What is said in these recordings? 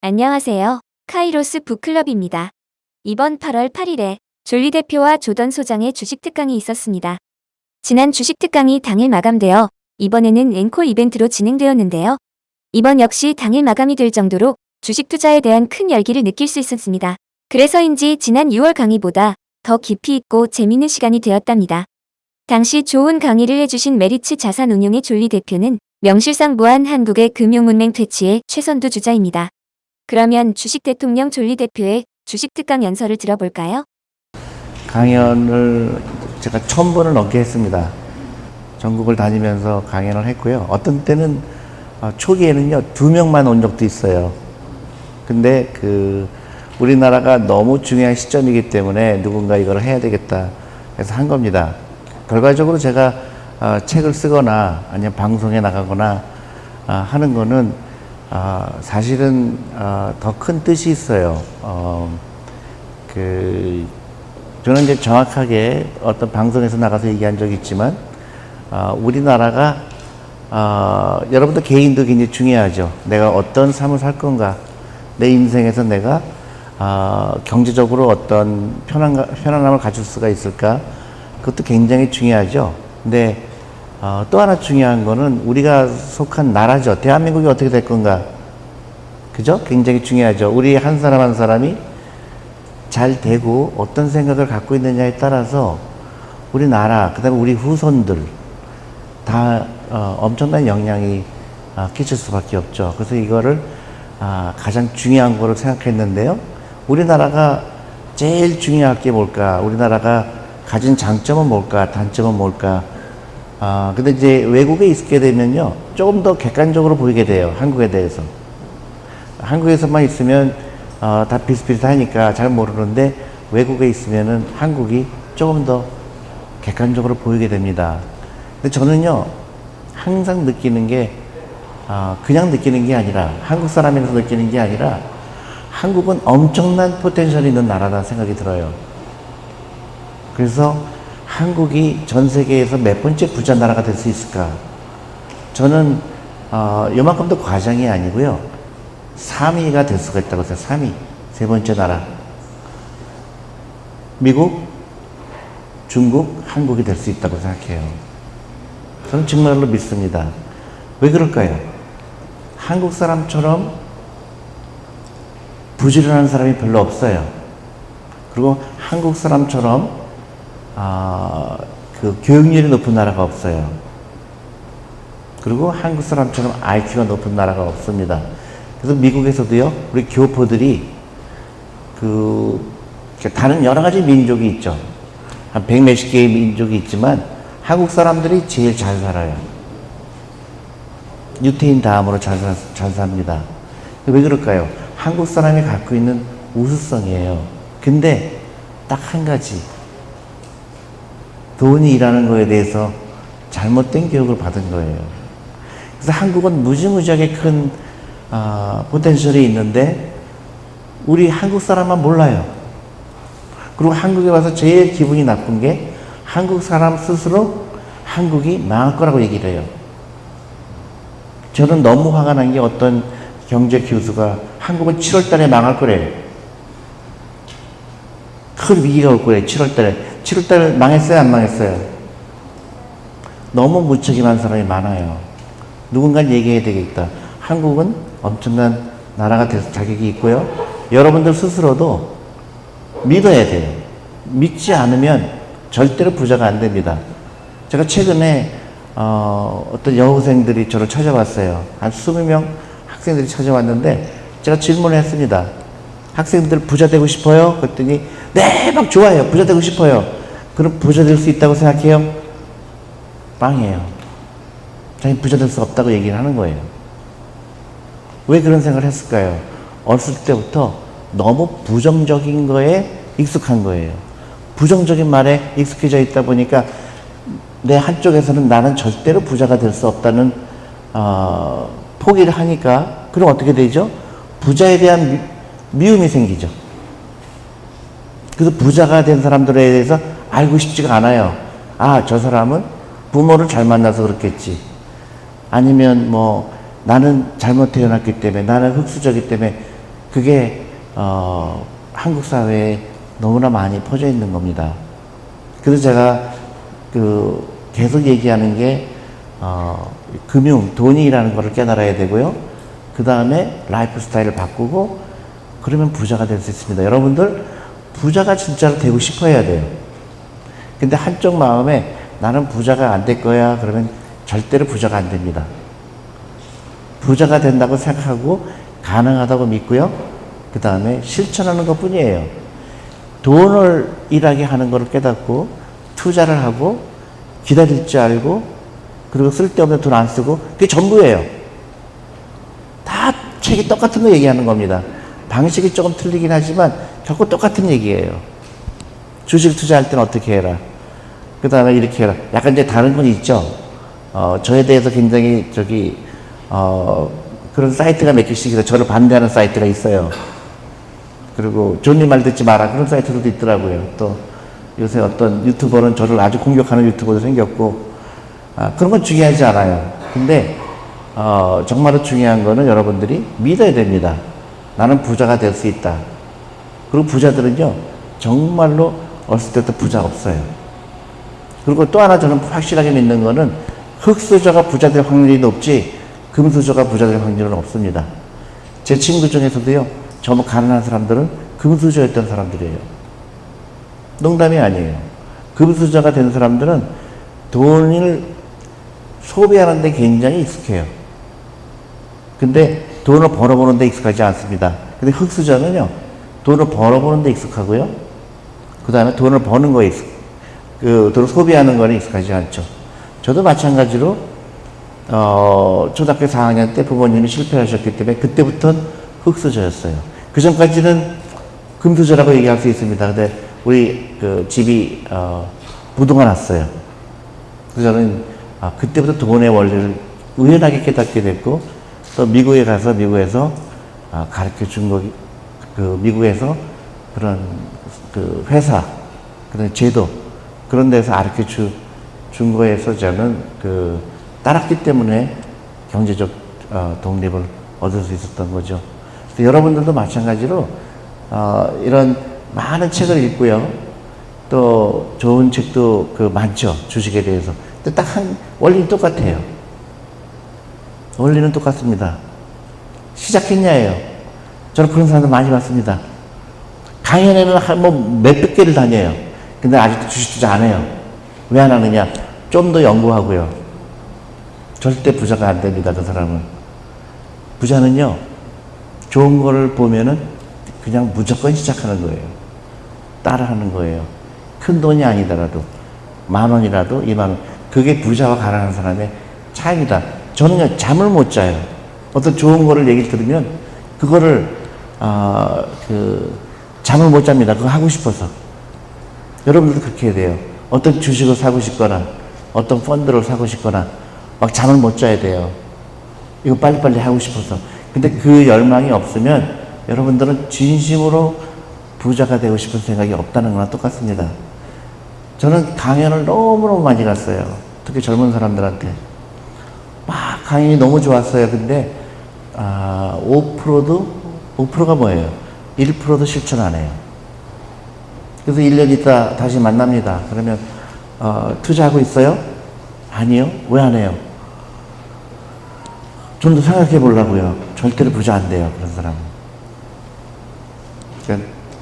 안녕하세요. 카이로스 북클럽입니다. 이번 8월 8일에 졸리 대표와 조던 소장의 주식 특강이 있었습니다. 지난 주식 특강이 당일 마감되어 이번에는 앵콜 이벤트로 진행되었는데요. 이번 역시 당일 마감이 될 정도로 주식 투자에 대한 큰 열기를 느낄 수 있었습니다. 그래서인지 지난 6월 강의보다 더 깊이 있고 재미있는 시간이 되었답니다. 당시 좋은 강의를 해주신 메리츠 자산운용의 졸리 대표는 명실상 부한 한국의 금융문맹 퇴치의 최선두 주자입니다. 그러면 주식 대통령 졸리 대표의 주식 특강 연설을 들어볼까요? 강연을 제가 1000번을 넘게 했습니다. 전국을 다니면서 강연을 했고요. 어떤 때는 초기에는요 2명만 온 적도 있어요. 근데 우리나라가 너무 중요한 시점이기 때문에 누군가 이걸 해야 되겠다 해서 한 겁니다. 결과적으로 제가 책을 쓰거나 아니면 방송에 나가거나 하는 거는 사실은 더 큰 뜻이 있어요. 저는 이제 정확하게 어떤 방송에서 나가서 얘기한 적이 있지만 우리나라가 여러분들 개인도 굉장히 중요하죠. 내가 어떤 삶을 살 건가, 내 인생에서 내가 경제적으로 어떤 편안함을 가질 수가 있을까, 그것도 굉장히 중요하죠. 근데 또 하나 중요한 거는 우리가 속한 나라죠. 대한민국이 어떻게 될 건가, 그죠? 굉장히 중요하죠. 우리 한 사람 한 사람이 잘 되고 어떤 생각을 갖고 있느냐에 따라서 우리나라, 그 다음에 우리 후손들 다 엄청난 영향이 끼칠 수밖에 없죠. 그래서 이거를 가장 중요한 거로 생각했는데요. 우리나라가 제일 중요할 게 뭘까? 우리나라가 가진 장점은 뭘까? 단점은 뭘까? 근데 이제 외국에 있게 되면요, 조금 더 객관적으로 보이게 돼요. 한국에 대해서. 한국에서만 있으면 다 비슷비슷하니까 잘 모르는데 외국에 있으면은 한국이 조금 더 객관적으로 보이게 됩니다. 근데 저는요, 항상 느끼는 게 그냥 느끼는 게 아니라, 한국 사람이라서 느끼는 게 아니라 한국은 엄청난 포텐셜이 있는 나라다 생각이 들어요. 그래서 한국이 전 세계에서 몇 번째 부자 나라가 될 수 있을까? 저는 요만큼도 과장이 아니고요, 3위가 될 수가 있다고 해서 3위, 세 번째 나라. 미국, 중국, 한국이 될 수 있다고 생각해요. 저는 정말로 믿습니다. 왜 그럴까요? 한국 사람처럼 부지런한 사람이 별로 없어요. 그리고 한국 사람처럼 교육열이 높은 나라가 없어요. 그리고 한국 사람처럼 IQ가 높은 나라가 없습니다. 그래서 미국에서도요, 우리 교포들이 다른 여러 가지 민족이 있죠. 한 100몇십 개의 민족이 있지만 한국 사람들이 제일 잘 살아요. 유태인 다음으로 잘 삽니다. 왜 그럴까요? 한국 사람이 갖고 있는 우수성이에요. 근데 딱 한 가지, 돈이 일하는 거에 대해서 잘못된 교육을 받은 거예요. 그래서 한국은 무지무지하게 큰 포텐셜이 있는데 우리 한국 사람만 몰라요. 그리고 한국에 와서 제일 기분이 나쁜 게 한국 사람 스스로 한국이 망할 거라고 얘기를 해요. 저는 너무 화가 난 게 어떤 경제 교수가 한국은 7월 달에 망할 거래요. 큰 위기가 올 거예요. 7월 달에. 7월 달에 망했어요? 안 망했어요? 너무 무책임한 사람이 많아요. 누군가 얘기해야 되겠다. 한국은 엄청난 나라가 될 자격이 있고요. 여러분들 스스로도 믿어야 돼요. 믿지 않으면 절대로 부자가 안 됩니다. 제가 최근에 어떤 여고생들이 저를 찾아왔어요. 한 20명 학생들이 찾아왔는데 제가 질문을 했습니다. 학생들 부자 되고 싶어요? 그랬더니 네, 막 좋아요. 부자 되고 싶어요. 그럼 부자 될 수 있다고 생각해요? 빵이에요. 자기 부자 될 수 없다고 얘기를 하는 거예요. 왜 그런 생각을 했을까요? 어렸을 때부터 너무 부정적인 거에 익숙한 거예요. 부정적인 말에 익숙해져 있다 보니까 내 한쪽에서는 나는 절대로 부자가 될 수 없다는 포기를 하니까, 그럼 어떻게 되죠? 부자에 대한 미움이 생기죠. 그래서 부자가 된 사람들에 대해서 알고 싶지가 않아요. 저 사람은 부모를 잘 만나서 그렇겠지. 아니면 나는 잘못 태어났기 때문에, 나는 흙수저기 때문에 그게 한국 사회에 너무나 많이 퍼져 있는 겁니다. 그래서 제가 계속 얘기하는 게 돈이라는 것을 깨달아야 되고요. 그 다음에 라이프 스타일을 바꾸고 그러면 부자가 될 수 있습니다. 여러분들 부자가 진짜로 되고 싶어 해야 돼요. 근데 한쪽 마음에 나는 부자가 안 될 거야 그러면 절대로 부자가 안 됩니다. 부자가 된다고 생각하고 가능하다고 믿고요. 그 다음에 실천하는 것 뿐이에요. 돈을 일하게 하는 것을 깨닫고 투자를 하고 기다릴 줄 알고 그리고 쓸데없는 돈 안 쓰고 그게 전부예요. 다 책이 똑같은 거 얘기하는 겁니다. 방식이 조금 틀리긴 하지만 결코 똑같은 얘기예요. 주식 투자할 때는 어떻게 해라. 그 다음에 이렇게 해라. 약간 이제 다른 건 있죠. 저에 대해서 굉장히 그런 사이트가 몇 개씩 있어요. 저를 반대하는 사이트가 있어요. 그리고 존니 말 듣지 마라. 그런 사이트도 있더라고요. 또 요새 어떤 유튜버는 저를 아주 공격하는 유튜버도 생겼고, 그런 건 중요하지 않아요. 근데, 정말로 중요한 거는 여러분들이 믿어야 됩니다. 나는 부자가 될 수 있다. 그리고 부자들은요, 정말로 어렸을 때부터 부자 없어요. 그리고 또 하나 저는 확실하게 믿는 거는 흙수저가 부자 될 확률이 높지 금수저가 부자 될 확률은 없습니다. 제 친구 중에서도요, 너무 가난한 사람들은 금수저였던 사람들이에요. 농담이 아니에요. 금수저가 된 사람들은 돈을 소비하는 데 굉장히 익숙해요. 근데 돈을 벌어보는 데 익숙하지 않습니다. 근데 흙수저는요, 돈을 벌어보는 데 익숙하고요. 그 다음에 돈을 버는 거에 돈을 소비하는 거에 익숙하지 않죠. 저도 마찬가지로, 초등학교 4학년 때 부모님이 실패하셨기 때문에 그때부터는 흙수저였어요. 그 전까지는 금수저라고 얘기할 수 있습니다. 근데 우리 집이, 부도가 났어요. 그래서 저는, 그때부터 돈의 원리를 우연하게 깨닫게 됐고, 또 미국에서 가르쳐 준 거, 미국에서 그런 회사, 그런 제도, 그런 데서 가르쳐 준 거에서 저는 따랐기 때문에 경제적 독립을 얻을 수 있었던 거죠. 여러분들도 마찬가지로 이런 많은 책을 읽고요. 또 좋은 책도 많죠. 주식에 대해서. 근데 딱 원리는 똑같아요. 원리는 똑같습니다. 시작했냐예요. 저는 그런 사람들 많이 봤습니다. 강연에는 뭐 몇백 개를 다녀요. 근데 아직도 주식 투자 안 해요. 왜 안 하느냐? 좀 더 연구하고요. 절대 부자가 안 됩니다. 그 사람은. 부자는요, 좋은 거를 보면은 그냥 무조건 시작하는 거예요. 따라하는 거예요. 큰 돈이 아니더라도 10,000원이라도 20,000원. 그게 부자와 가난한 사람의 차이입니다. 저는요, 잠을 못 자요. 어떤 좋은 거를 얘기를 들으면 그거를 잠을 못 잡니다. 그거 하고 싶어서. 여러분들도 그렇게 해야 돼요. 어떤 주식을 사고 싶거나 어떤 펀드를 사고 싶거나 막 잠을 못 자야 돼요. 이거 빨리빨리 하고 싶어서. 근데 그 열망이 없으면 여러분들은 진심으로 부자가 되고 싶은 생각이 없다는 거랑 똑같습니다. 저는 강연을 너무너무 많이 갔어요. 특히 젊은 사람들한테. 막 강연이 너무 좋았어요. 근데 5%가 뭐예요? 1%도 실천 안 해요. 그래서 1년 있다 다시 만납니다. 그러면 투자하고 있어요? 아니요. 왜 안 해요? 좀 더 생각해 보려고요. 절대로 부자 안 돼요. 그런 사람은.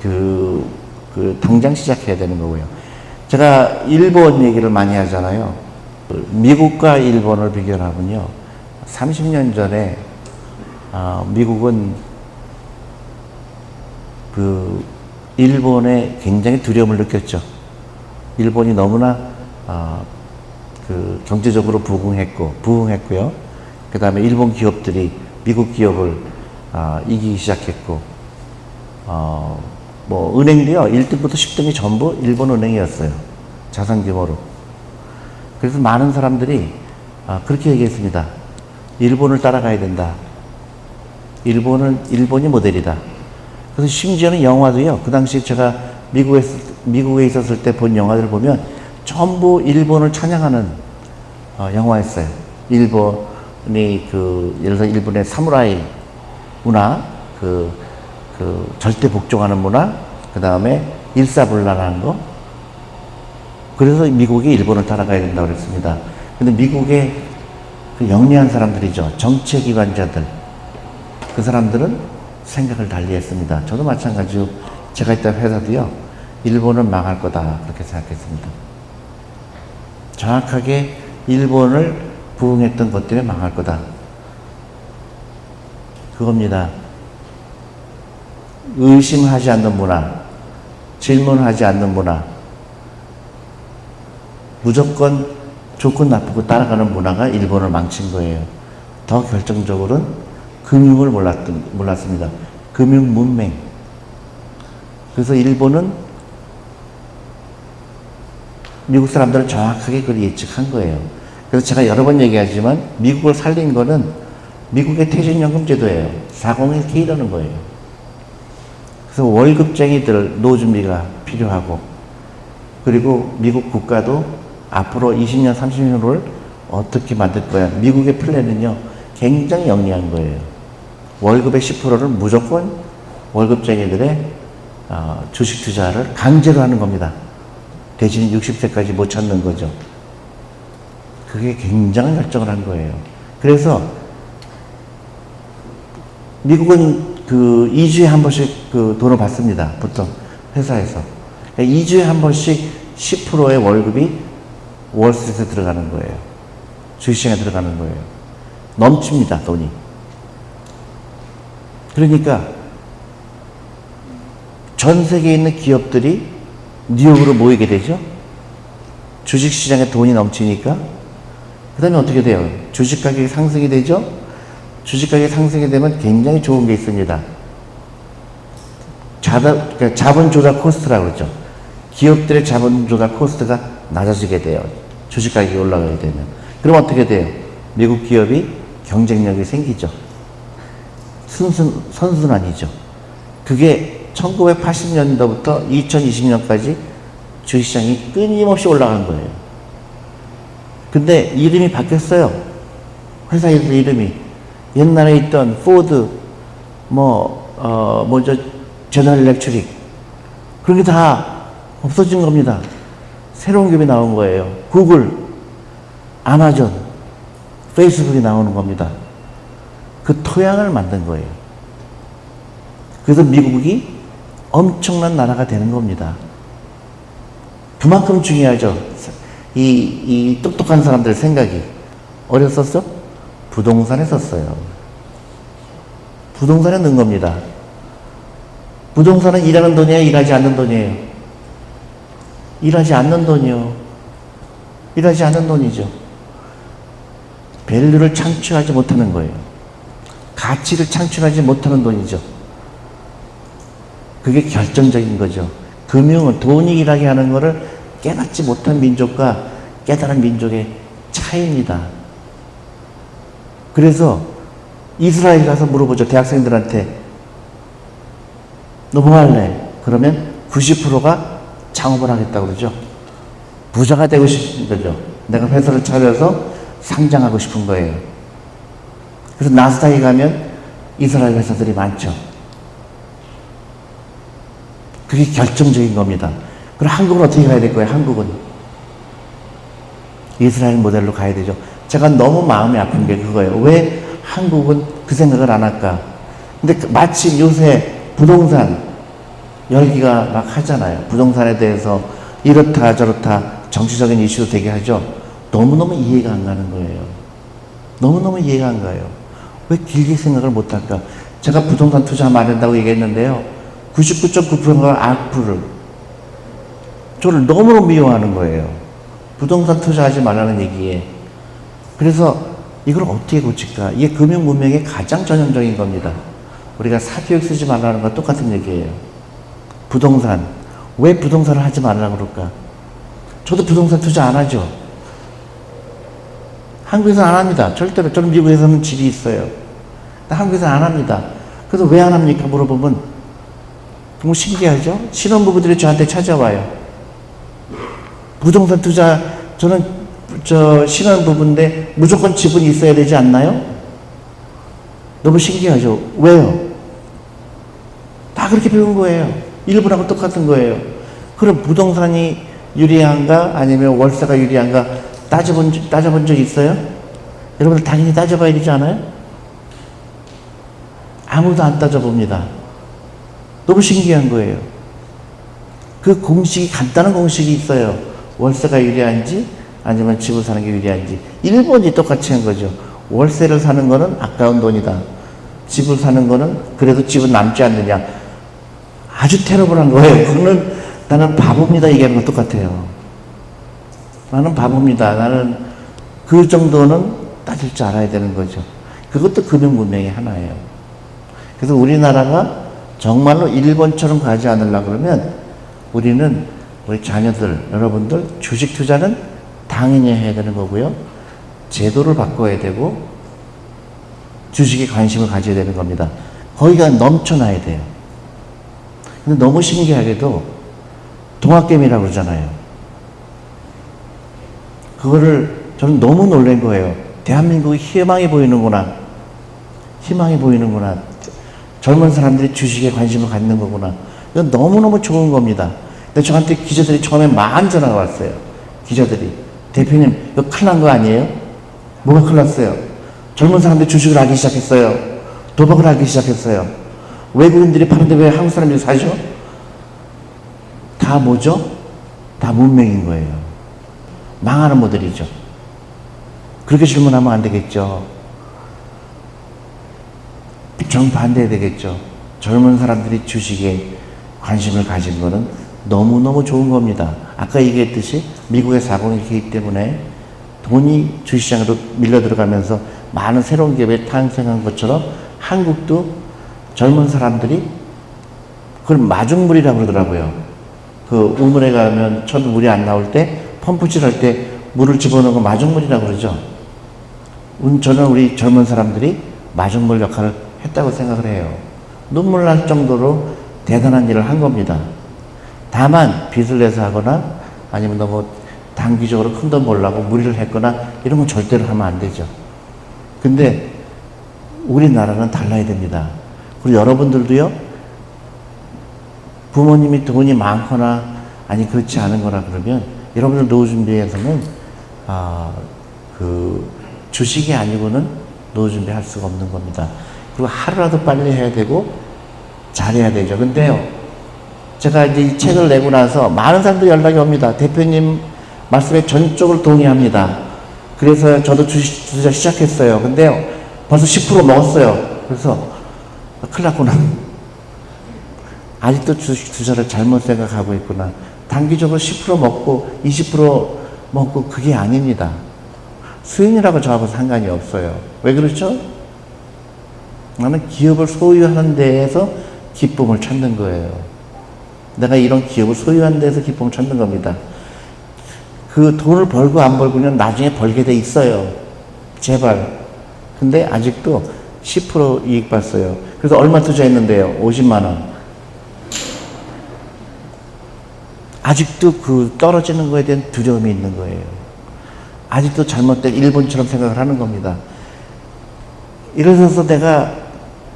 그러니까 당장 시작해야 되는 거고요. 제가 일본 얘기를 많이 하잖아요. 미국과 일본을 비교하면요. 30년 전에 미국은 일본에 굉장히 두려움을 느꼈죠. 일본이 너무나 경제적으로 부흥했고요. 그 다음에 일본 기업들이 미국 기업을 이기기 시작했고, 뭐 은행도요, 1등부터 10등이 전부 일본 은행이었어요. 자산 규모로. 그래서 많은 사람들이 그렇게 얘기했습니다. 일본을 따라가야 된다. 일본이 모델이다. 그래서 심지어는 영화도요, 그 당시 제가 미국에 있었을 때 본 영화들을 보면 전부 일본을 찬양하는 영화였어요. 일본이 예를 들어 일본의 사무라이 문화, 그 절대 복종하는 문화, 그 다음에 일사불란한 거. 그래서 미국이 일본을 따라가야 된다고 그랬습니다. 근데 미국의 그 영리한 사람들이죠. 정치의 기관자들. 그 사람들은 생각을 달리 했습니다. 저도 마찬가지로 제가 있던 회사도요, 일본은 망할 거다. 그렇게 생각했습니다. 정확하게 일본을 부응했던 것 때문에 망할 거다. 그겁니다. 의심하지 않는 문화, 질문하지 않는 문화, 무조건 좋고 나쁘고 따라가는 문화가 일본을 망친 거예요. 더 결정적으로는 금융을 몰랐습니다. 금융 문맹. 그래서 일본은 미국 사람들은 정확하게 그걸 예측한 거예요. 그래서 제가 여러 번 얘기하지만 미국을 살린 거는 미국의 퇴직연금 제도예요. 401k라는 거예요. 그래서 월급쟁이들 노준비가 필요하고, 그리고 미국 국가도 앞으로 20년, 30년 후를 어떻게 만들 거야. 미국의 플랜은요, 굉장히 영리한 거예요. 월급의 10%를 무조건 월급쟁이들의 주식 투자를 강제로 하는 겁니다. 대신 60세까지 못 찾는 거죠. 그게 굉장한 결정을 한 거예요. 그래서 미국은 그 2주에 한 번씩 그 돈을 받습니다. 보통 회사에서. 2주에 한 번씩 10%의 월급이 월스트리트에 들어가는 거예요. 주식시장에 들어가는 거예요. 넘칩니다, 돈이. 그러니까 전 세계에 있는 기업들이 뉴욕으로 모이게 되죠. 주식시장에 돈이 넘치니까. 그 다음에 어떻게 돼요? 주식 가격이 상승이 되죠. 주식 가격이 상승이 되면 굉장히 좋은 게 있습니다. 그러니까 자본 조달 코스트라고 그러죠. 기업들의 자본 조달 코스트가 낮아지게 돼요. 주식 가격이 올라가게 되면. 그럼 어떻게 돼요? 미국 기업이 경쟁력이 생기죠. 선순환이죠. 그게 1980년도부터 2020년까지 주식시장이 끊임없이 올라간 거예요. 근데 이름이 바뀌었어요. 회사 이름이. 옛날에 있던 포드, 제너럴 일렉트릭, 그런 게 다 없어진 겁니다. 새로운 기업이 나온 거예요. 구글, 아마존, 페이스북이 나오는 겁니다. 그 토양을 만든 거예요. 그래서 미국이 엄청난 나라가 되는 겁니다. 그만큼 중요하죠. 이 똑똑한 사람들 생각이. 어렸었어? 부동산에 썼어요. 부동산에 넣은 겁니다. 부동산은 일하는 돈이에요? 일하지 않는 돈이에요? 일하지 않는 돈이요. 일하지 않는 돈이죠. 밸류를 창출하지 못하는 거예요. 가치를 창출하지 못하는 돈이죠. 그게 결정적인 거죠. 금융은 돈이 일하게 하는 것을 깨닫지 못한 민족과 깨달은 민족의 차이입니다. 그래서 이스라엘 가서 물어보죠. 대학생들한테. 너 뭐 할래? 그러면 90%가 창업을 하겠다고 그러죠. 부자가 되고 싶은 거죠. 내가 회사를 차려서 상장하고 싶은 거예요. 그래서 나스닥에 가면 이스라엘 회사들이 많죠. 그게 결정적인 겁니다. 그럼 한국은 어떻게 가야 될 거예요? 한국은 이스라엘 모델로 가야 되죠. 제가 너무 마음이 아픈 게 그거예요. 왜 한국은 그 생각을 안 할까? 근데 마침 요새 부동산 열기가 막 하잖아요. 부동산에 대해서 이렇다 저렇다 정치적인 이슈도 되게 하죠. 너무너무 이해가 안 가는 거예요. 너무너무 이해가 안 가요. 왜 길게 생각을 못 할까? 제가 부동산 투자하면 안 된다고 얘기했는데요. 99.9%가 악플을. 저를 너무너무 미워하는 거예요. 부동산 투자하지 말라는 얘기에. 그래서 이걸 어떻게 고칠까? 이게 금융 문명의 가장 전형적인 겁니다. 우리가 사교육 쓰지 말라는 거 똑같은 얘기예요. 부동산. 왜 부동산을 하지 말라고 그럴까? 저도 부동산 투자 안 하죠. 한국에서는 안 합니다. 절대로. 저는 미국에서는 집이 있어요. 한국에서는 안 합니다. 그래서 왜 안 합니까? 물어보면 정말 신기하죠? 신혼부부들이 저한테 찾아와요. 부동산 투자, 저는 신혼부부인데 무조건 집은 있어야 되지 않나요? 너무 신기하죠? 왜요? 그렇게 배운 거예요. 일본하고 똑같은 거예요. 그럼 부동산이 유리한가 아니면 월세가 유리한가 따져본 적 있어요? 여러분들 당연히 따져봐야 되지 않아요? 아무도 안 따져봅니다. 너무 신기한 거예요. 그 공식이, 간단한 공식이 있어요. 월세가 유리한지 아니면 집을 사는 게 유리한지. 일본이 똑같이 한 거죠. 월세를 사는 거는 아까운 돈이다. 집을 사는 거는 그래도 집은 남지 않느냐. 아주 테러블한 거예요. 그거는 나는 바보입니다 얘기하는 거 똑같아요. 나는 바보입니다. 나는 그 정도는 따질 줄 알아야 되는 거죠. 그것도 금융 문명의 하나예요. 그래서 우리나라가 정말로 일본처럼 가지 않으려고 그러면 우리는 우리 자녀들, 여러분들 주식 투자는 당연히 해야 되는 거고요. 제도를 바꿔야 되고 주식에 관심을 가져야 되는 겁니다. 거기가 넘쳐나야 돼요. 근데 너무 신기하게도 동학개미라고 그러잖아요. 그거를 저는 너무 놀란 거예요. 대한민국이 희망이 보이는구나. 희망이 보이는구나. 젊은 사람들이 주식에 관심을 갖는 거구나. 이건 너무너무 좋은 겁니다. 근데 저한테 기자들이 처음에 만 전화가 왔어요. 기자들이. 대표님, 이거 큰일 난 거 아니에요? 뭐가 큰일 났어요? 젊은 사람들이 주식을 하기 시작했어요. 도박을 하기 시작했어요. 외국인들이 파는데 왜 한국 사람들이 사죠? 다 뭐죠? 다 문명인 거예요. 망하는 모델이죠. 그렇게 질문하면 안 되겠죠. 정반대해야 되겠죠. 젊은 사람들이 주식에 관심을 가진 거는 너무너무 좋은 겁니다. 아까 얘기했듯이 미국의 401k 때문에 돈이 주식시장으로 밀려 들어가면서 많은 새로운 기업에 탄생한 것처럼 한국도 젊은 사람들이 그걸 마중물이라고 그러더라고요. 그 우물에 가면 처음에 물이 안 나올 때 펌프질 할 때 물을 집어넣은 거 마중물이라고 그러죠. 저는 우리 젊은 사람들이 마중물 역할을 했다고 생각을 해요. 눈물 날 정도로 대단한 일을 한 겁니다. 다만 빚을 내서 하거나 아니면 너무 단기적으로 큰 돈 벌려고 무리를 했거나 이런 건 절대로 하면 안 되죠. 근데 우리나라는 달라야 됩니다. 그리고 여러분들도요, 부모님이 돈이 많거나 아니 그렇지 않은 거라 그러면 여러분들 노후 준비에서는 그 주식이 아니고는 노후 준비할 수가 없는 겁니다. 그리고 하루라도 빨리 해야 되고 잘해야 되죠. 근데요, 제가 이제 이 책을 내고 나서 많은 사람들이 연락이 옵니다. 대표님 말씀에 전적으로 동의합니다. 그래서 저도 주식 투자 시작했어요. 근데요, 벌써 10% 먹었어요. 그래서 큰일 났구나. 아직도 주식 투자를 잘못 생각하고 있구나. 단기적으로 10% 먹고 20% 먹고 그게 아닙니다. 수익이라고 저하고 상관이 없어요. 왜 그렇죠? 나는 기업을 소유하는 데에서 기쁨을 찾는 거예요. 내가 이런 기업을 소유하는 데에서 기쁨을 찾는 겁니다. 그 돈을 벌고 안 벌고는 나중에 벌게 돼 있어요. 제발. 근데 아직도 10% 이익 봤어요. 그래서 얼마 투자했는데요? 50만 원. 아직도 그 떨어지는 거에 대한 두려움이 있는 거예요. 아직도 잘못된 일본처럼 생각을 하는 겁니다. 이래서 내가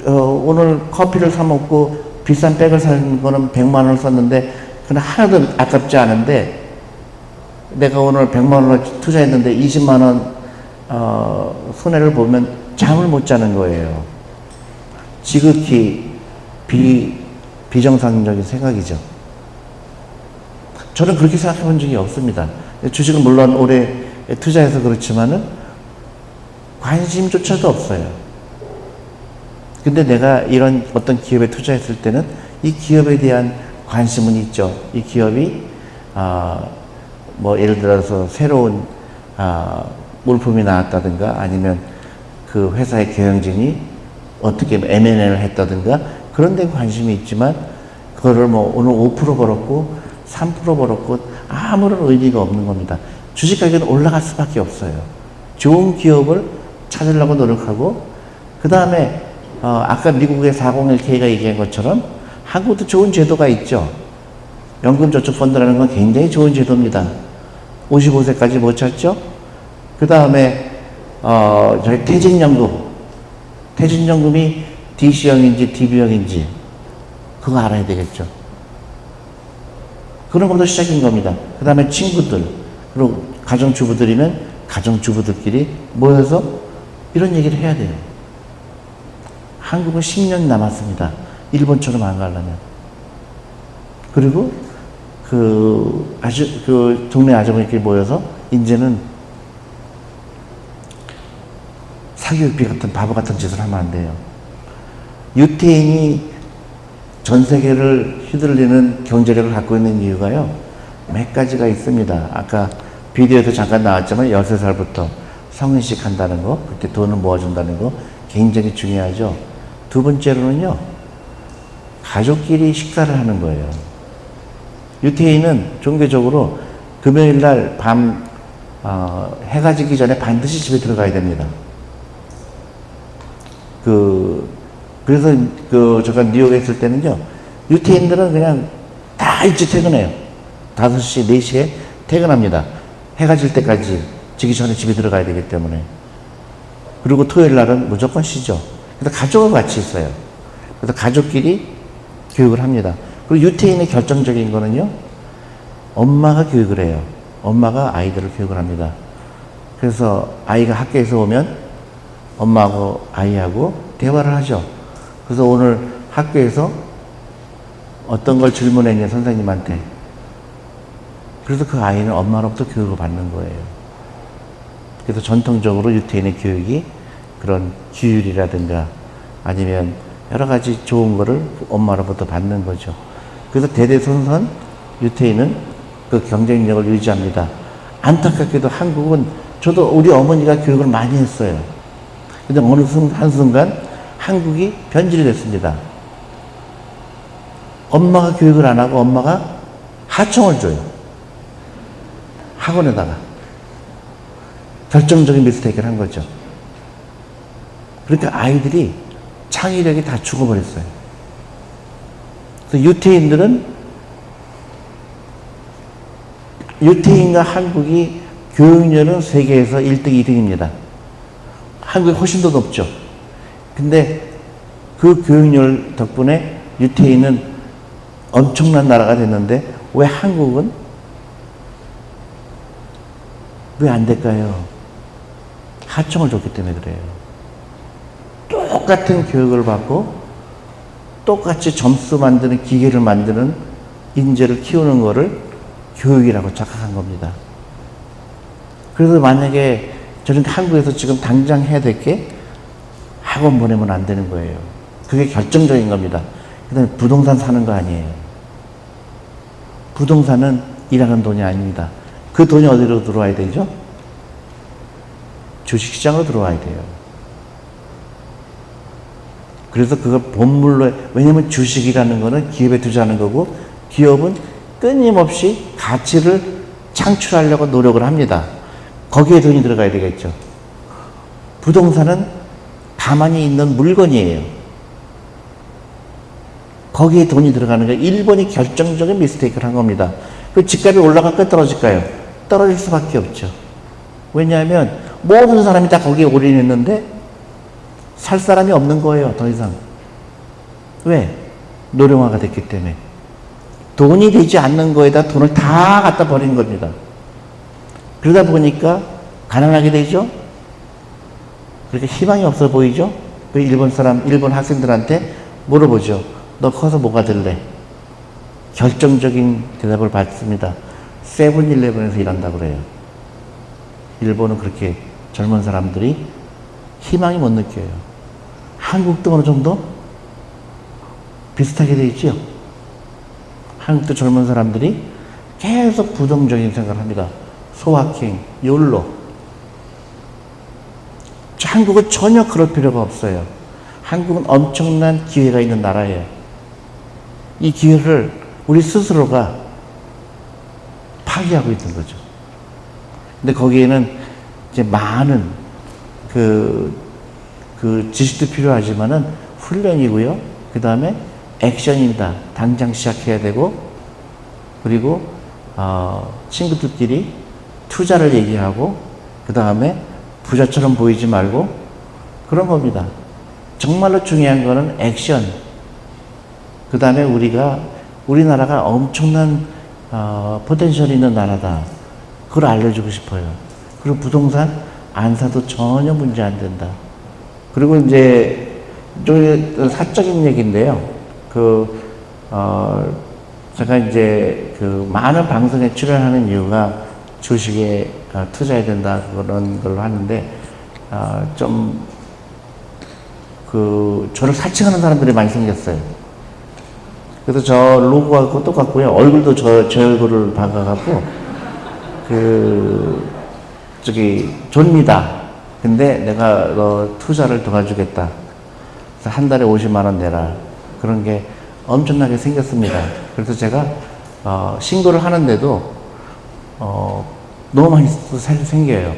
오늘 커피를 사 먹고 비싼 백을 사는 거는 100만 원을 썼는데 그건 하나도 아깝지 않은데 내가 오늘 100만 원을 투자했는데 20만 원 손해를 보면 잠을 못 자는 거예요. 지극히 비정상적인 생각이죠. 저는 그렇게 생각해 본 적이 없습니다. 주식은 물론 오래 투자해서 그렇지만은 관심조차도 없어요. 근데 내가 이런 어떤 기업에 투자했을 때는 이 기업에 대한 관심은 있죠. 이 기업이 뭐 예를 들어서 새로운 물품이 나왔다든가 아니면 그 회사의 경영진이 어떻게 M&A를 했다든가 그런 데 관심이 있지만 그거를 뭐 오늘 5% 벌었고 3% 벌었고 아무런 의미가 없는 겁니다. 주식 가격은 올라갈 수밖에 없어요. 좋은 기업을 찾으려고 노력하고 그 다음에 아까 미국의 401k가 얘기한 것처럼 한국도 좋은 제도가 있죠. 연금저축펀드라는 건 굉장히 좋은 제도입니다. 55세까지 못 찾죠? 그 다음에 저희 퇴직연금이 DC형인지 DB형인지 그거 알아야 되겠죠. 그런 것도 시작인 겁니다. 그 다음에 친구들, 그리고 가정주부들이면 가정주부들끼리 모여서 이런 얘기를 해야 돼요. 한국은 10년 남았습니다. 일본처럼 안 가려면. 그리고 그 동네 아주머니끼리 모여서 이제는 사교육비 같은 바보 같은 짓을 하면 안 돼요. 유태인이 전 세계를 휘둘리는 경제력을 갖고 있는 이유가요, 몇 가지가 있습니다. 아까 비디오에서 잠깐 나왔지만 13살부터 성인식 한다는 거, 그때 돈을 모아준다는 거 굉장히 중요하죠. 두 번째로는요, 가족끼리 식사를 하는 거예요. 유태인은 종교적으로 금요일 날 해가 지기 전에 반드시 집에 들어가야 됩니다. 그래서 제가 뉴욕에 있을 때는요, 유태인들은 그냥 다 일찍 퇴근해요. 5시, 4시에 퇴근합니다. 해가 질 때까지 지기 전에 집에 들어가야 되기 때문에. 그리고 토요일 날은 무조건 쉬죠. 그래서 가족과 같이 있어요. 그래서 가족끼리 교육을 합니다. 그리고 유태인의 결정적인 거는요, 엄마가 교육을 해요. 엄마가 아이들을 교육을 합니다. 그래서 아이가 학교에서 오면 엄마하고 아이하고 대화를 하죠. 그래서 오늘 학교에서 어떤 걸 질문했냐, 선생님한테. 그래서 그 아이는 엄마로부터 교육을 받는 거예요. 그래서 전통적으로 유태인의 교육이 그런 규율이라든가 아니면 여러 가지 좋은 거를 엄마로부터 받는 거죠. 그래서 대대손손 유태인은 그 경쟁력을 유지합니다. 안타깝게도 한국은, 저도 우리 어머니가 교육을 많이 했어요. 근데 어느 한순간 한국이 변질이 됐습니다. 엄마가 교육을 안 하고 엄마가 하청을 줘요. 학원에다가. 결정적인 미스테이크를 한 거죠. 그러니까 아이들이 창의력이 다 죽어버렸어요. 그래서 유태인과 한국이 교육열은 세계에서 1등, 2등입니다. 한국이 훨씬 더 높죠. 근데 그 교육열 덕분에 유태인은 엄청난 나라가 됐는데 왜 한국은 왜 안 될까요? 하청을 줬기 때문에 그래요. 똑같은 교육을 받고 똑같이 점수 만드는 기계를 만드는 인재를 키우는 거를 교육이라고 착각한 겁니다. 그래서 만약에 저는 한국에서 지금 당장 해야 될 게 학원 보내면 안 되는 거예요. 그게 결정적인 겁니다. 그다음에 부동산 사는 거 아니에요. 부동산은 일하는 돈이 아닙니다. 그 돈이 어디로 들어와야 되죠? 주식시장으로 들어와야 돼요. 그래서 그걸 본물로, 왜냐면 주식이라는 거는 기업에 투자하는 거고, 기업은 끊임없이 가치를 창출하려고 노력을 합니다. 거기에 돈이 들어가야 되겠죠. 부동산은 가만히 있는 물건이에요. 거기에 돈이 들어가는 거예요. 일본이 결정적인 미스테이크를 한 겁니다. 그 집값이 올라갈까요? 떨어질까요? 떨어질 수밖에 없죠. 왜냐하면 모든 사람이 다 거기에 올인했는데 살 사람이 없는 거예요. 더 이상. 왜? 노령화가 됐기 때문에. 돈이 되지 않는 거에다 돈을 다 갖다 버린 겁니다. 그러다 보니까 가난하게 되죠. 그렇게 희망이 없어 보이죠. 그 일본 학생들한테 물어보죠. 너 커서 뭐가 될래? 결정적인 대답을 받습니다. 세븐일레븐에서 일한다고 그래요. 일본은 그렇게 젊은 사람들이 희망이 못 느껴요. 한국도 어느 정도 비슷하게 돼 있죠. 한국도 젊은 사람들이 계속 부정적인 생각을 합니다. 소확행, 욜로. 한국은 전혀 그럴 필요가 없어요. 한국은 엄청난 기회가 있는 나라예요. 이 기회를 우리 스스로가 파기하고 있는 거죠. 근데 거기에는 이제 많은 그 지식도 필요하지만은 훈련이고요. 그 다음에 액션입니다. 당장 시작해야 되고, 그리고 친구들끼리 투자를 얘기하고, 그 다음에 부자처럼 보이지 말고 그런 겁니다. 정말로 중요한 거는 액션. 그 다음에 우리나라가 엄청난 포텐셜이 있는 나라다. 그걸 알려주고 싶어요. 그리고 부동산 안 사도 전혀 문제 안 된다. 그리고 이제 좀 사적인 얘기인데요. 제가 이제 많은 방송에 출연하는 이유가 주식에 투자해야 된다 그런 걸로 하는데 저를 사칭하는 사람들이 많이 생겼어요. 그래서 저 로고하고 똑같고요. 얼굴도 제 얼굴을 박아갖고 존니다. 근데 내가 너 투자를 도와주겠다. 그래서 한 달에 50만 원 내라. 그런 게 엄청나게 생겼습니다. 그래서 제가 신고를 하는데도 너무 많이 생겨요.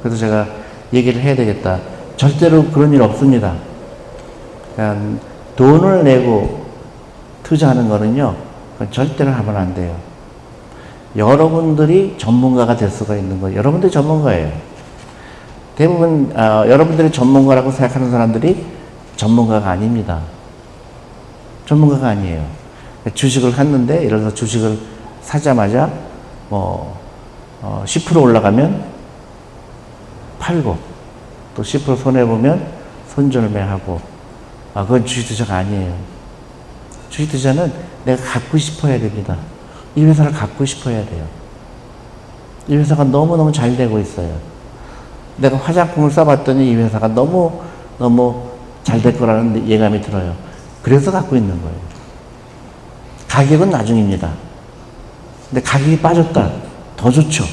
그래서 제가 얘기를 해야 되겠다. 절대로 그런 일 없습니다. 그냥 돈을 내고 투자하는 거는요, 절대로 하면 안 돼요. 여러분들이 전문가가 될 수가 있는 거예요. 여러분들이 전문가예요. 대부분 여러분들이 전문가라고 생각하는 사람들이 전문가가 아닙니다. 전문가가 아니에요. 주식을 샀는데, 예를 들어서 주식을 사자마자 10% 올라가면 팔고, 또 10% 손해보면 손절매하고, 그건 주식투자가 아니에요. 주식투자는 내가 갖고 싶어야 됩니다. 이 회사를 갖고 싶어야 돼요. 이 회사가 너무너무 잘 되고 있어요. 내가 화장품을 써봤더니 이 회사가 너무 잘 될 거라는 예감이 들어요. 그래서 갖고 있는 거예요. 가격은 나중입니다. 근데 가격이 빠졌다. 더 좋죠.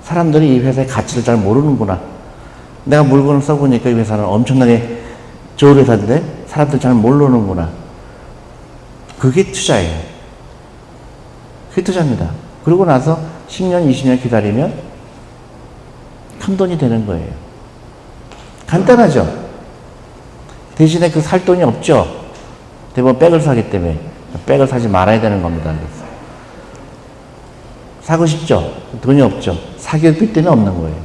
사람들이 이 회사의 가치를 잘 모르는구나. 내가 물건을 써보니까 이 회사는 엄청나게 좋은 회사인데 사람들 잘 모르는구나. 그게 투자예요. 그게 투자입니다. 그러고 나서 10년, 20년 기다리면 큰 돈이 되는 거예요. 간단하죠? 대신에 살 돈이 없죠? 대부분 백을 사기 때문에. 백을 사지 말아야 되는 겁니다. 그래서. 사고 싶죠? 돈이 없죠? 사기업비 때문에 없는 거예요.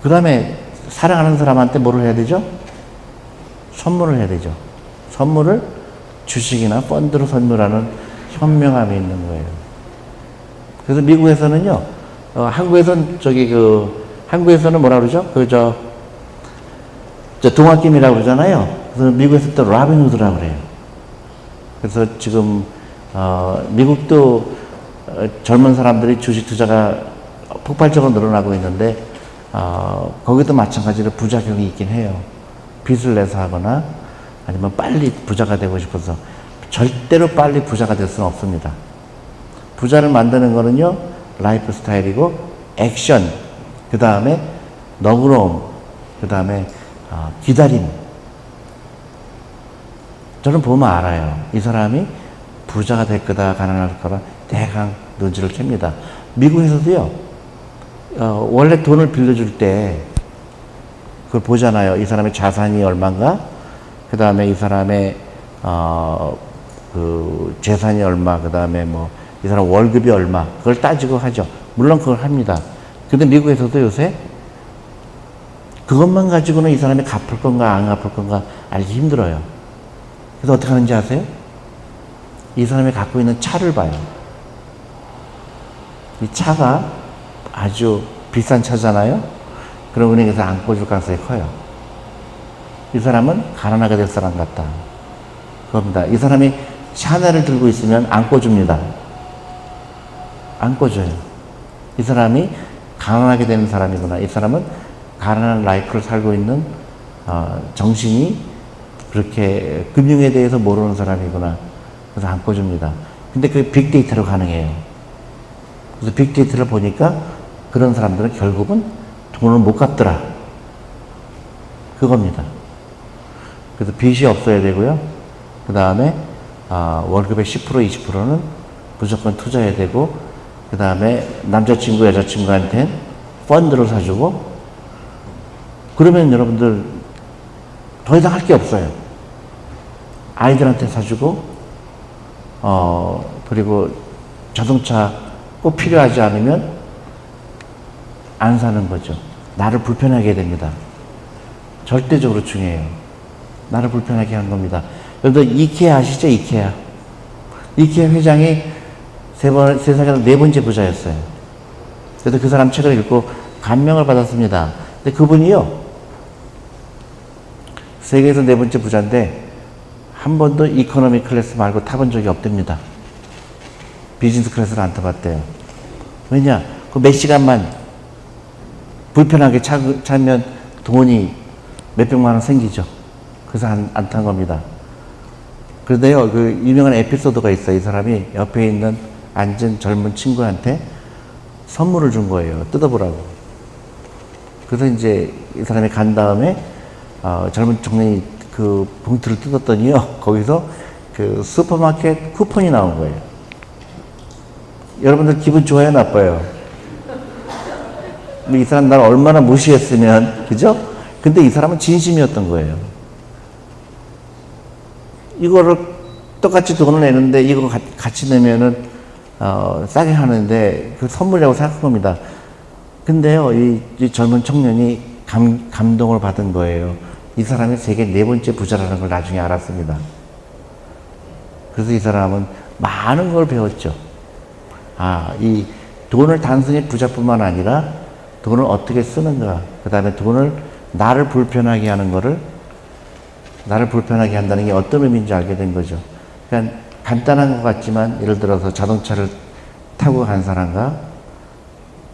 그 다음에 사랑하는 사람한테 뭐를 해야 되죠? 선물을 해야 되죠. 선물을 주식이나 펀드로 선물하는 현명함이 있는 거예요. 그래서 미국에서는요, 한국에서는 뭐라 그러죠? 동학개미라고 그러잖아요. 그래서 미국에서 또 라빈후드라고 그래요. 그래서 지금, 미국도 젊은 사람들이 주식 투자가 폭발적으로 늘어나고 있는데, 거기도 마찬가지로 부작용이 있긴 해요. 빚을 내서 하거나 아니면 빨리 부자가 되고 싶어서. 절대로 빨리 부자가 될 수는 없습니다. 부자를 만드는 거는요, 라이프 스타일이고, 액션, 그 다음에 너그러움, 그 다음에 기다림. 저는 보면 알아요. 이 사람이 부자가 될 거다, 가난할 거다, 대강 눈치를 챕니다. 미국에서도요, 원래 돈을 빌려줄 때, 그걸 보잖아요. 이 사람의 자산이 얼마인가, 그 다음에 이 사람의, 재산이 얼마, 그 다음에 이 사람 월급이 얼마, 그걸 따지고 하죠. 물론 그걸 합니다. 근데 미국에서도 요새 그것만 가지고는 이 사람이 갚을 건가 안 갚을 건가 알기 힘들어요. 그래서 어떻게 하는지 아세요? 이 사람이 갖고 있는 차를 봐요. 이 차가 아주 비싼 차잖아요. 그럼 은행에서 안 꿔줄 가능성이 커요. 이 사람은 가난하게 될 사람 같다. 그겁니다. 이 사람이 샤넬을 들고 있으면 안 꿔줍니다. 안 꿔줘요. 이 사람이 가난하게 되는 사람이구나. 이 사람은 가난한 라이프를 살고 있는 정신이 그렇게 금융에 대해서 모르는 사람이구나. 그래서 안 꿔줍니다. 근데 그게 빅데이터로 가능해요. 그래서 빅데이터를 보니까 그런 사람들은 결국은 돈을 못 갚더라. 그겁니다. 그래서 빚이 없어야 되고요. 그 다음에 월급의 10%, 20%는 무조건 투자해야 되고, 그 다음에 남자친구, 여자친구한테 펀드를 사주고, 그러면 여러분들 더 이상 할 게 없어요. 아이들한테 사주고, 그리고 자동차 꼭 필요하지 않으면 안 사는 거죠. 나를 불편하게 해야 됩니다. 절대적으로 중요해요. 나를 불편하게 하는 겁니다. 여러분들 이케아 아시죠? 이케아. 이케아 회장이 세상에서 네 번째 부자였어요. 그래서 그 사람 책을 읽고 감명을 받았습니다. 근데 그분이요, 세계에서 네 번째 부자인데 한 번도 이코노미 클래스 말고 타본 적이 없답니다. 비즈니스 클래스를 안 타봤대요. 왜냐? 그 몇 시간만 불편하게 차면 돈이 몇백만 원 생기죠. 그래서 안 탄 겁니다. 그런데요, 그 유명한 에피소드가 있어요. 이 사람이 옆에 있는 앉은 젊은 친구한테 선물을 준 거예요. 뜯어보라고. 그래서 이제 이 사람이 간 다음에 젊은 청년이 그 봉투를 뜯었더니요, 거기서 그 슈퍼마켓 쿠폰이 나온 거예요. 여러분들 기분 좋아요, 나빠요? 이 사람 나를 얼마나 무시했으면, 그죠? 근데 이 사람은 진심이었던 거예요. 이거를 똑같이 돈을 내는데 이거 같이 내면은 싸게 하는데 그 선물이라고 생각한 겁니다. 근데요, 이 젊은 청년이 감동을 받은 거예요. 이 사람이 세계 네 번째 부자라는 걸 나중에 알았습니다. 그래서 이 사람은 많은 걸 배웠죠. 이 돈을 단순히 부자뿐만 아니라 돈을 어떻게 쓰는가, 그 다음에 돈을 나를 불편하게 하는 거를, 나를 불편하게 한다는 게 어떤 의미인지 알게 된 거죠. 그러니까 간단한 것 같지만, 예를 들어서 자동차를 타고 간 사람과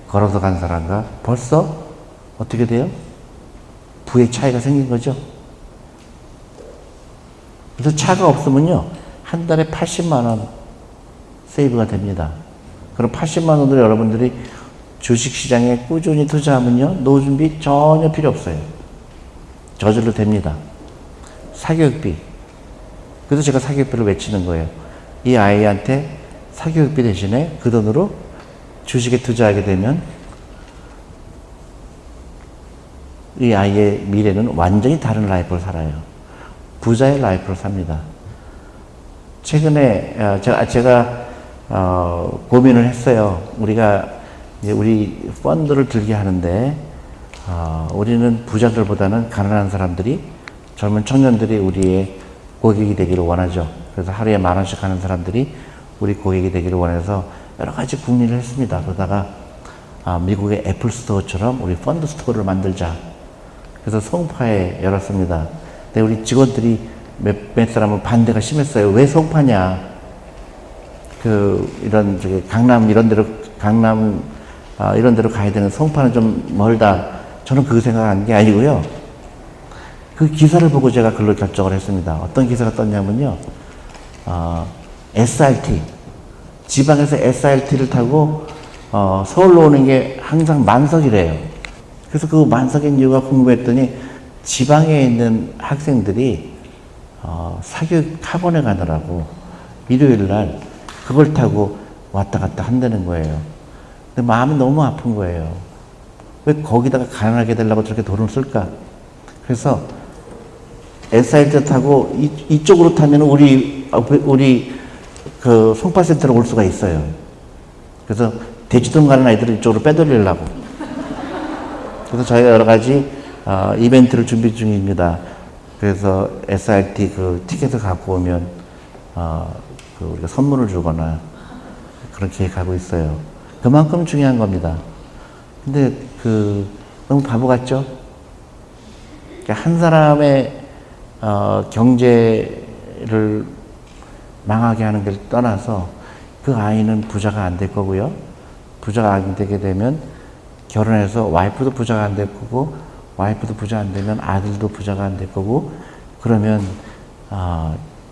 걸어서 간 사람과 벌써 어떻게 돼요? 부의 차이가 생긴 거죠. 그래서 차가 없으면요, 한 달에 80만 원 세이브가 됩니다. 그럼 80만 원을 여러분들이 주식시장에 꾸준히 투자하면요, 노준비 전혀 필요 없어요. 저절로 됩니다. 사교육비. 그래서 제가 사교육비를 외치는 거예요. 이 아이한테 사교육비 대신에 그 돈으로 주식에 투자하게 되면 이 아이의 미래는 완전히 다른 라이프를 살아요. 부자의 라이프를 삽니다. 최근에 제가 고민을 했어요. 우리가 이제 우리 펀드를 들게 하는데 우리는 부자들보다는 가난한 사람들이, 젊은 청년들이 우리의 고객이 되기를 원하죠. 그래서 하루에 10,000원씩 하는 사람들이 우리 고객이 되기를 원해서 여러 가지 궁리를 했습니다. 그러다가 미국의 애플 스토어처럼 우리 펀드 스토어를 만들자. 그래서 송파에 열었습니다. 근데 우리 직원들이 몇 사람은 반대가 심했어요. 왜 송파냐? 이런 강남 이런 데로 이런 데로 가야 되는, 송파는 좀 멀다. 저는 그 생각한 게 아니고요. 그 기사를 보고 제가 글로 결정을 했습니다. 어떤 기사가 떴냐면요, SRT, 지방에서 SRT를 타고 서울로 오는 게 항상 만석이래요. 그래서 그 만석인 이유가 궁금했더니 지방에 있는 학생들이 사교육 학원에 가느라고 일요일 날 그걸 타고 왔다 갔다 한다는 거예요. 근데 마음이 너무 아픈 거예요. 왜 거기다가 가난하게 되려고 저렇게 돈을 쓸까? 그래서 SRT 타고 이쪽으로 타면 우리 그 송파센터로 올 수가 있어요. 그래서 대치동 가는 아이들을 이쪽으로 빼돌리려고. 그래서 저희가 여러 가지 이벤트를 준비 중입니다. 그래서 SRT 그 티켓을 갖고 오면 우리가 선물을 주거나 그런 계획하고 있어요. 그만큼 중요한 겁니다. 근데 너무 바보 같죠? 한 사람의 경제를 망하게 하는 걸 떠나서 그 아이는 부자가 안 될 거고요. 부자가 안 되게 되면 결혼해서 와이프도 부자가 안 될 거고, 와이프도 부자 안 되면 아들도 부자가 안 될 거고, 그러면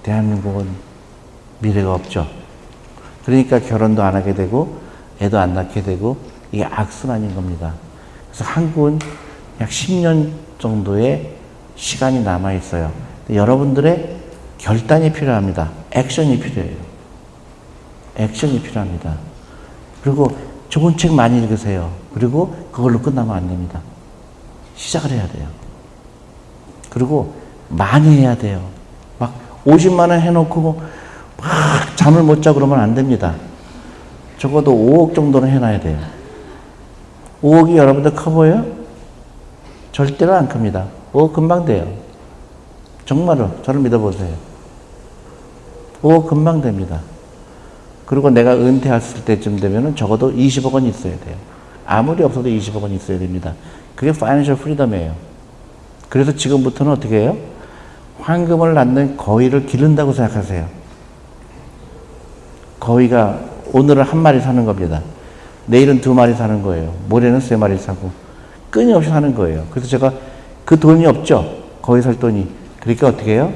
대한민국은 미래가 없죠. 그러니까 결혼도 안 하게 되고 애도 안 낳게 되고, 이게 악순환인 겁니다. 그래서 한국은 약 10년 정도의 시간이 남아 있어요. 여러분들의 결단이 필요합니다. 액션이 필요해요. 액션이 필요합니다. 그리고 좋은 책 많이 읽으세요. 그리고 그걸로 끝나면 안 됩니다. 시작을 해야 돼요. 그리고 많이 해야 돼요. 막 50만 원 해놓고 막 잠을 못 자고 그러면 안 됩니다. 적어도 5억 정도는 해놔야 돼요. 5억이 여러분들 커 보여요? 절대로 안 큽니다. 5억 금방 돼요. 정말로 저를 믿어보세요. 그거 금방 됩니다. 그리고 내가 은퇴했을 때쯤 되면은 적어도 20억 원 있어야 돼요. 아무리 없어도 20억 원 있어야 됩니다. 그게 파이낸셜 프리덤이에요. 그래서 지금부터는 어떻게 해요? 황금을 낳는 거위를 기른다고 생각하세요. 거위가 오늘은 한 마리 사는 겁니다. 내일은 2마리 사는 거예요. 모레는 3마리 사고 끊임없이 사는 거예요. 그래서 제가 그 돈이 없죠. 거위 살 돈이. 그러니까 어떻게 해요?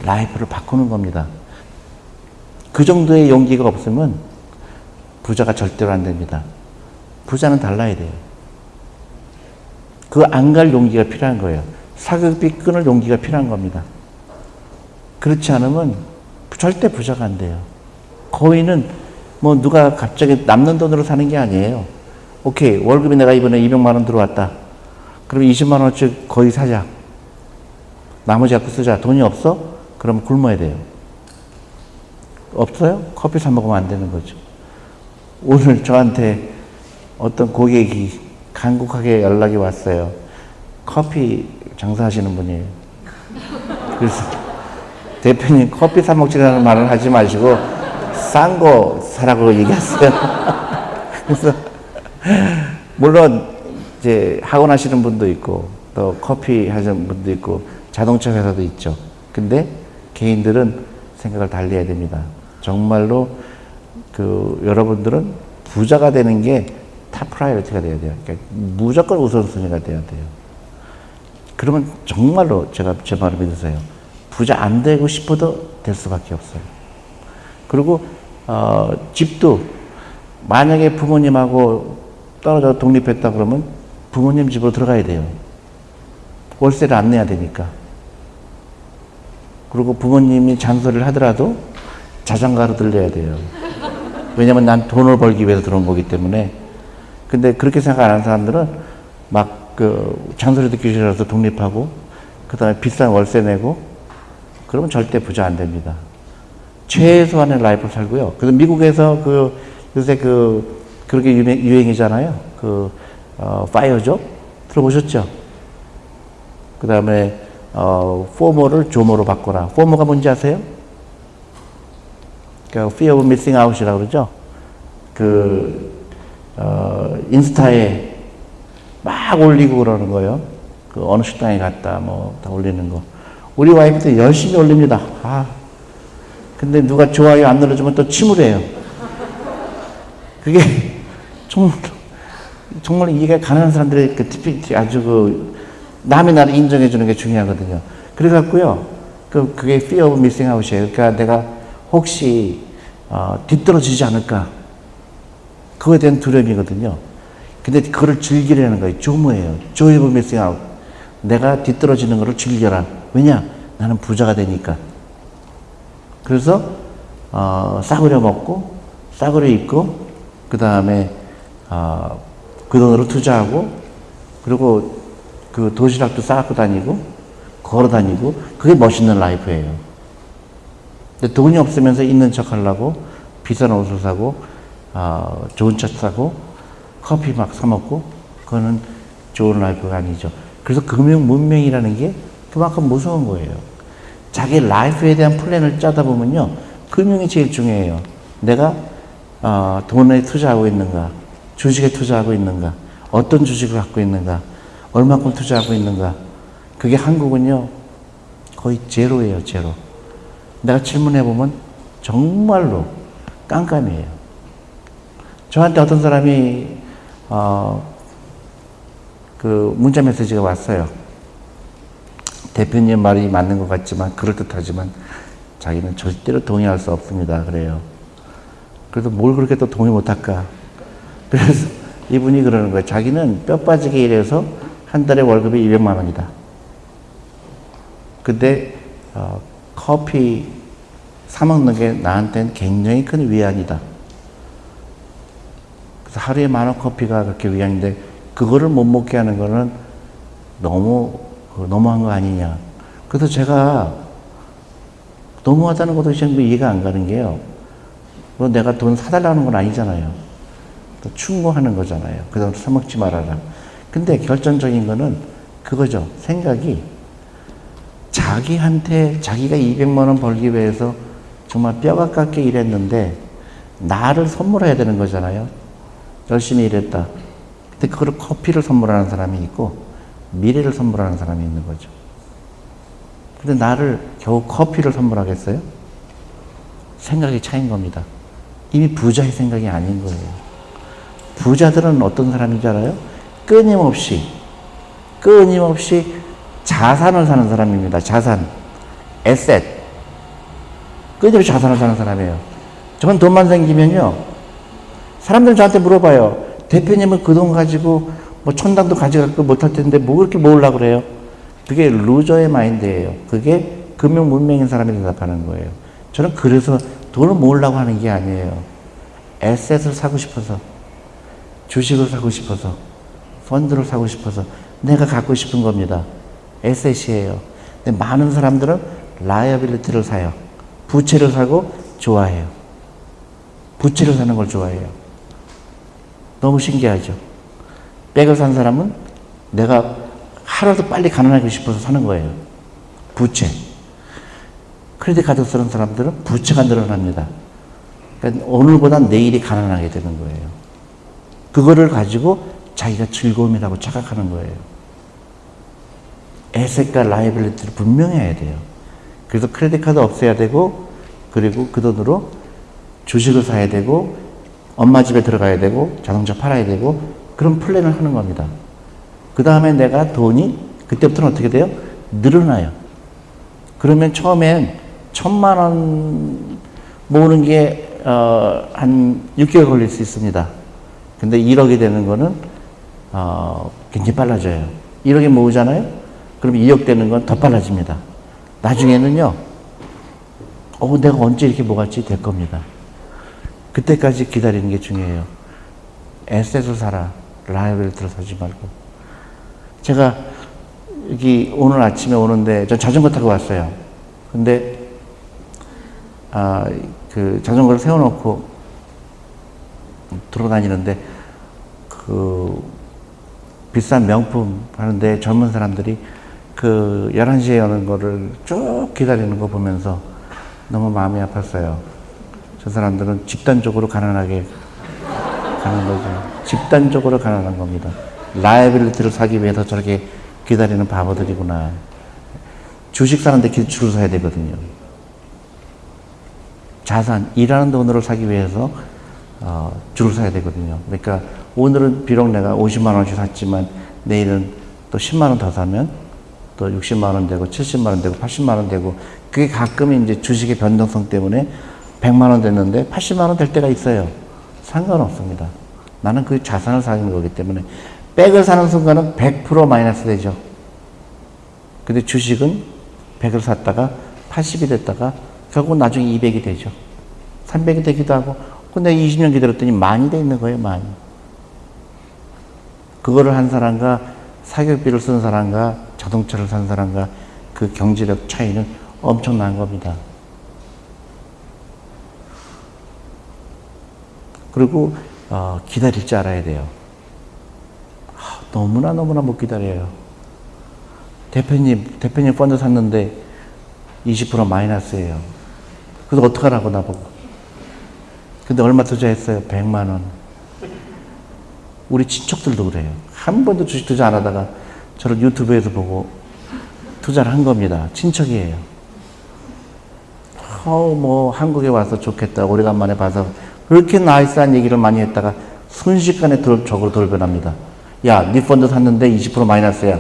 라이프를 바꾸는 겁니다. 그 정도의 용기가 없으면 부자가 절대로 안 됩니다. 부자는 달라야 돼요. 그 안 갈 용기가 필요한 거예요. 사극비 끊을 용기가 필요한 겁니다. 그렇지 않으면 절대 부자가 안 돼요. 거위는 뭐 누가 갑자기 남는 돈으로 사는 게 아니에요. 오케이, 월급이 내가 이번에 200만 원 들어왔다. 그럼 20만 원어치 거위 사자. 나머지 갖고 쓰자. 돈이 없어? 그럼 굶어야 돼요. 없어요? 커피 사 먹으면 안 되는 거죠. 오늘 저한테 어떤 고객이 간곡하게 연락이 왔어요. 커피 장사하시는 분이에요. 그래서 대표님 커피 사 먹지라는 말을 하지 마시고 싼 거 사라고 얘기했어요. 그래서 물론 이제 학원 하시는 분도 있고 또 커피 하시는 분도 있고 자동차 회사도 있죠. 근데 개인들은 생각을 달리 해야 됩니다. 정말로 여러분들은 부자가 되는 게 탑 프라이어티가 돼야 돼요. 그러니까 무조건 우선순위가 돼야 돼요. 그러면 정말로 제 말을 믿으세요. 부자 안 되고 싶어도 될 수밖에 없어요. 그리고 집도 만약에 부모님하고 떨어져 독립했다 그러면 부모님 집으로 들어가야 돼요. 월세를 안 내야 되니까. 그리고 부모님이 잔소리를 하더라도 자장가로 들려야 돼요. 왜냐면 난 돈을 벌기 위해서 들어온 거기 때문에. 근데 그렇게 생각 안 하는 사람들은 막 잔소리 듣기 싫어서 독립하고 그 다음에 비싼 월세 내고 그러면 절대 부자 안 됩니다. 최소한의 라이프를 살고요. 그래서 미국에서 요새 그렇게 유행이잖아요. 파이어족 들어보셨죠? 그 다음에 포모를 조모로 바꿔라. 포모가 뭔지 아세요? Fear of Missing Out이라고 그러죠. 인스타에 막 올리고 그러는 거예요. 어느 식당에 갔다 다 올리는 거. 우리 와이프도 열심히 올립니다. 근데 누가 좋아요 안 눌러주면 또 침울해요. 그게 정말 이해가 가능한 사람들의 티피티 아주 남의 나를 인정해 주는 게 중요하거든요. 그래갖고요, 그게 fear of missing out이에요. 그러니까 내가 혹시 뒤떨어지지 않을까, 그거에 대한 두려움이거든요. 근데 그거를 즐기려는 거예요. 조모예요. joy of missing out. 내가 뒤떨어지는 거를 즐겨라. 왜냐? 나는 부자가 되니까. 그래서 싸구려 먹고 싸구려 입고 그 다음에 그 돈으로 투자하고 그리고 그 도시락도 싸갖고 다니고 걸어 다니고 그게 멋있는 라이프예요. 근데 돈이 없으면서 있는 척 하려고 비싼 옷을 사고 좋은 차 사고 커피 막 사 먹고 그거는 좋은 라이프가 아니죠. 그래서 금융 문명이라는 게 그만큼 무서운 거예요. 자기 라이프에 대한 플랜을 짜다 보면요, 금융이 제일 중요해요. 내가 돈에 투자하고 있는가, 주식에 투자하고 있는가, 어떤 주식을 갖고 있는가, 얼마큼 투자하고 있는가. 그게 한국은요 거의 제로예요. 제로. 내가 질문해보면 정말로 깜깜이에요. 저한테 어떤 사람이 문자 메시지가 왔어요. 대표님 말이 맞는 것 같지만 그럴듯하지만 자기는 절대로 동의할 수 없습니다. 그래요. 그래서 뭘 그렇게 또 동의 못할까. 그래서 이분이 그러는 거예요. 자기는 뼈 빠지게 일해서 한 달에 월급이 200만 원이다. 근데 커피 사 먹는 게 나한테는 굉장히 큰 위안이다. 그래서 하루에 10,000원 커피가 그렇게 위안인데 그거를 못 먹게 하는 거는 너무한 거 아니냐. 그래서 제가 너무하다는 것도 지금 이해가 안 가는 게요. 뭐 내가 돈 사달라는 건 아니잖아요. 또 충고하는 거잖아요. 그 돈 사먹지 말아라. 근데 결정적인 거는 그거죠. 생각이 자기한테 자기가 200만 원 벌기 위해서 정말 뼈 가깝게 일했는데 나를 선물해야 되는 거잖아요. 열심히 일했다. 근데 그걸 커피를 선물하는 사람이 있고 미래를 선물하는 사람이 있는 거죠. 근데 나를 겨우 커피를 선물하겠어요? 생각이 차이인 겁니다. 이미 부자의 생각이 아닌 거예요. 부자들은 어떤 사람인지 알아요? 끊임없이 자산을 사는 사람입니다. 자산, 에셋. 끊임없이 자산을 사는 사람이에요. 저건 돈만 생기면요. 사람들은 저한테 물어봐요. 대표님은 그 돈 가지고 뭐 천당도 가져갈 못할 텐데 뭐 그렇게 모으려고 그래요? 그게 루저의 마인드예요. 그게 금융 문맹인 사람이 대답하는 거예요. 저는 그래서 돈을 모으려고 하는 게 아니에요. 에셋을 사고 싶어서, 주식을 사고 싶어서, 펀드를 사고 싶어서 내가 갖고 싶은 겁니다. 에셋이에요. 근데 많은 사람들은 라이어빌리티를 사요. 부채를 사고 좋아해요. 부채를 사는 걸 좋아해요. 너무 신기하죠. 백을 산 사람은 내가 하루라도 빨리 가난하고 싶어서 사는 거예요. 부채. 크레딧 카드 쓰는 사람들은 부채가 늘어납니다. 그러니까 오늘보다 내일이 가난하게 되는 거예요. 그거를 가지고 자기가 즐거움이라고 착각하는 거예요. 에셋과 라이빌리티를 분명히 해야 돼요. 그래서 크레딧 카드 없애야 되고, 그리고 그 돈으로 주식을 사야 되고, 엄마 집에 들어가야 되고, 자동차 팔아야 되고, 그런 플랜을 하는 겁니다. 그 다음에 내가 돈이 그때부터는 어떻게 돼요? 늘어나요. 그러면 처음엔 1,000만 원 모으는 게 한 6개월 걸릴 수 있습니다. 근데 1억이 되는 거는 굉장히 빨라져요. 1억이 모으잖아요? 그럼 2억 되는 건 더 빨라집니다. 나중에는요, 내가 언제 이렇게 모았지? 될 겁니다. 그때까지 기다리는 게 중요해요. 에셋을 사라. 라이abili티를 사지 말고. 제가 여기 오늘 아침에 오는데, 저 자전거 타고 왔어요. 근데, 그 자전거를 세워놓고 돌아다니는데, 비싼 명품 하는데 젊은 사람들이 11시에 여는 거를 쭉 기다리는 거 보면서 너무 마음이 아팠어요. 저 사람들은 집단적으로 가난하게 가는 거죠. 집단적으로 가난한 겁니다. 라이빌리티를 사기 위해서 저렇게 기다리는 바보들이구나. 주식 사는데 줄을 서야 되거든요. 자산, 일하는 돈으로 사기 위해서 줄을 서야 되거든요. 그러니까 오늘은 비록 내가 50만 원씩 샀지만 내일은 또 10만 원 더 사면 또 60만 원 되고 70만 원 되고 80만 원 되고, 그게 가끔 이제 주식의 변동성 때문에 100만 원 됐는데 80만 원 될 때가 있어요. 상관없습니다. 나는 그 자산을 사는 거기 때문에. 백을 사는 순간은 100% 마이너스 되죠. 근데 주식은 100을 샀다가 80이 됐다가 결국 나중에 200이 되죠. 300이 되기도 하고. 근데 20년 기다렸더니 만이 돼 있는 거예요, 만. 그거를 한 사람과 사교육비를 쓴 사람과 자동차를 산 사람과 그 경제력 차이는 엄청난 겁니다. 그리고 기다릴 줄 알아야 돼요. 너무나 못 기다려요. 대표님 펀드 샀는데 20% 마이너스예요. 그래서 어떡하라고 나보고. 근데 얼마 투자했어요? 100만 원. 우리 친척들도 그래요. 한 번도 주식 투자 안 하다가 저를 유튜브에서 보고 투자를 한 겁니다. 친척이에요. 뭐 한국에 와서 좋겠다. 오래간만에 봐서 그렇게 나이스한 얘기를 많이 했다가 순식간에 적으로 돌변합니다. 야, 네 펀드 샀는데 20% 마이너스야.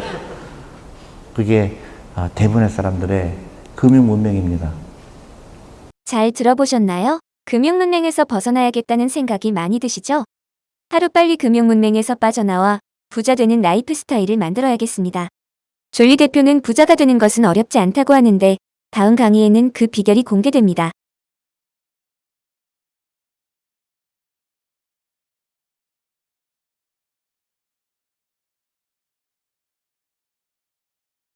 그게 대부분의 사람들의 금융 문맹입니다. 잘 들어보셨나요? 금융 문맹에서 벗어나야겠다는 생각이 많이 드시죠? 하루빨리 금융 문맹에서 빠져나와 부자 되는 라이프 스타일을 만들어야겠습니다. 졸리 대표는 부자가 되는 것은 어렵지 않다고 하는데 다음 강의에는 그 비결이 공개됩니다.